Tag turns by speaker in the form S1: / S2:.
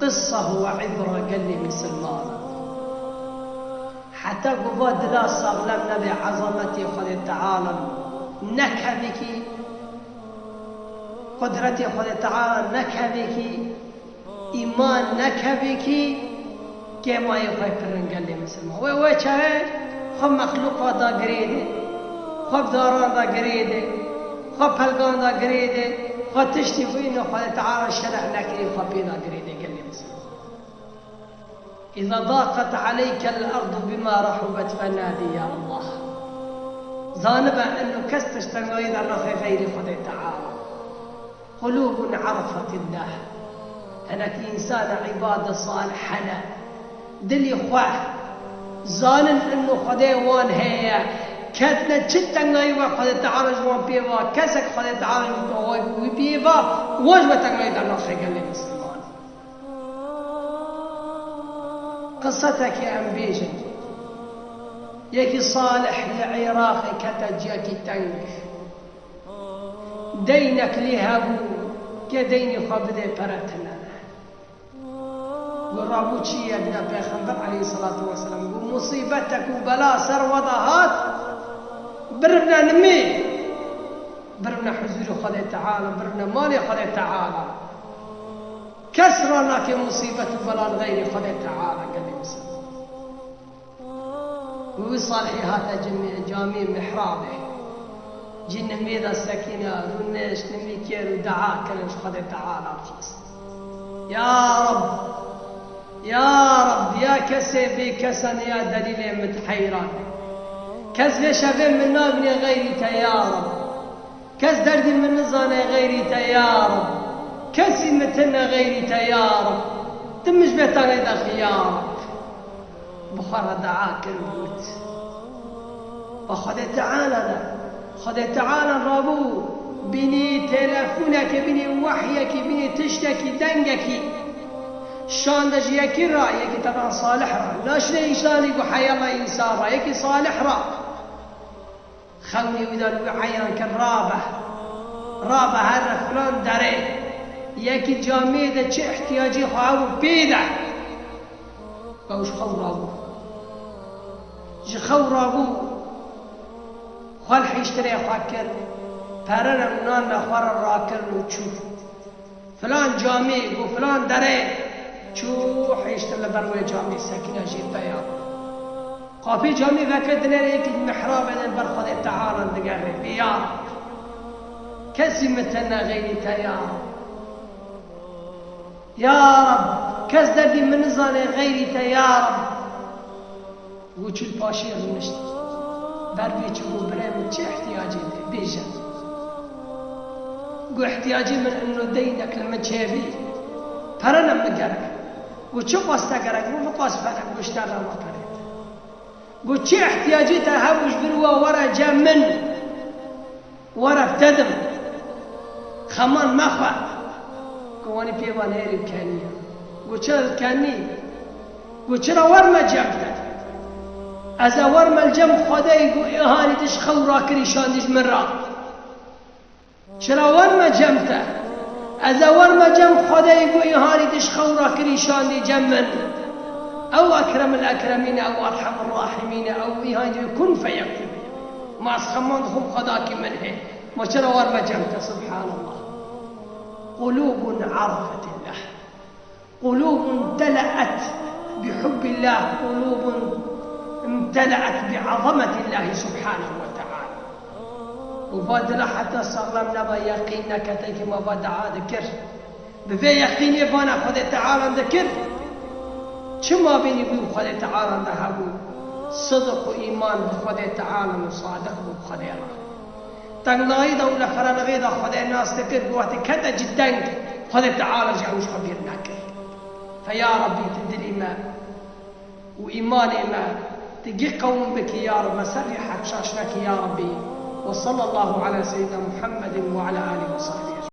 S1: قصة وعبرة قال لي مسلمان حتى قباد لا صغلم نبي عظمتي خذ تعالى نكبك قدرتي خذ تعالى نكبك إيمان نكبك كما يفكرن قال لي مسلمان وشاهد خب مخلوق دا قريده خب داران دا قريده خب هلقان دا قريده خب تشتي فينه خذ تعالى الشرع نكري خب دا قريده قال لي مسلمان إذا ضاقت عليك الأرض بما رحبت فنادي يا الله ظانبا أنه كستش تنغيد على غير خذ تعالى قلوب عرفت الله أنك إنسان عبادة صالحة دلي خواه ظانن أنه خذ وان هي كتنا تشتنغي وخذ تعالى جوان بيبا كسك خذ تعالى جوان بيبا وجبة تنغيد على غير مسلمان قصتك يا أنبيجي يكي صالح لعراقي كتجاكي تنك دينك لهبو كديني خبدي برتنا ورابوشي يا ابن پیغمبر عليه الصلاة والسلام مصيبتك وبلا سر وضهات بربنا نمي بربنا حزور خذ تعالى بربنا مالي خذ تعالى كسرنا كمصيبة بلا غير خذ تعالى قال لي مسلم وصالحي هذا جامع محرابه جن ميدا السكينة رنش نميكير ودعاء كنش خذ تعالى الخاص يا رب يا كسي بكسن يا دليل متحيران كس بشبين من نابني غيري يا رب كس دردي من نزاني غيري يا رب كسي متنا غيري يا رب تمش بيتاني داخل يا رب بخار دعاك الموت وخذ تعالى خذ تعالى رابو بني تلفونك بني وحيك بني تشتكي دنقك شان دجيكي رأيك طبعا صالح رأي لا شيء إنسان يقول حي الله إنسان رأيك صالح رأي خوني وإذا الوعيان كالرابة رابة هذا فلان داري يكي جاميدة چه احتياجي خواهو بيدع قوش خورابو جي خورابو خالح يشتري خاكر پرر منان نخوار راكر وچوف فلان جامي وفلان داري چوح يشتري بروي جامي ساكنة جيب بيان قافي جامي فكد لريك المحراب ان برخد تعالى دقاري بيان كسي متنا غيري تيار يا رب كس دردي من نزاني غيري يا رب وچو الباشي غنشت بربي چو بريم چه احتياجي دي بيجا قو احتياجي من انه دينك لما تشيبي پرنا مقرق وچو قاستا قرق مو قاس فرق واشتغل ما قرق قو چه احتياجي تهوش بروا ورا جمن ورا ابتدم خمان مخوة كواني بيوان هيري بكانية قو چرا كاني قو چرا ورما جمتا ازا ورما الجم خداي قو اهاني تش خورا كريشان ديش مرا چرا ورما جمتا ازا ورما جم خداي قو اهاني تش خورا كريشان دي جمن او اكرم الاكرمين او ارحم الراحمين او اهاني كن فيكون ما اسخمان خم خداكي منه ما چرا ورما جمتا سبحان الله قلوب عرفت الله قلوب امتلأت بحب الله قلوب امتلأت بعظمة الله سبحانه وتعالى وبادل حتى صغلم نبا يقينك تيك ما بدعا ذكر بفي يقيني بانا خذ تعالى ذكر شما بيني بيو خذ تعالى ذهبوا صدق وإيمان بخذ تعالى وصادق بخذ الله تنغايدا ولا فرنغيدا خذ الناس ذكر بوقت كذا جدا خذ تعالى جعوش خبيرناك فيا ربي تدري ما وإيماني ما تجي قوم بك يا رب مسرحك شاشنك يا ربي وصلى الله على سيدنا محمد وعلى آله وصحبه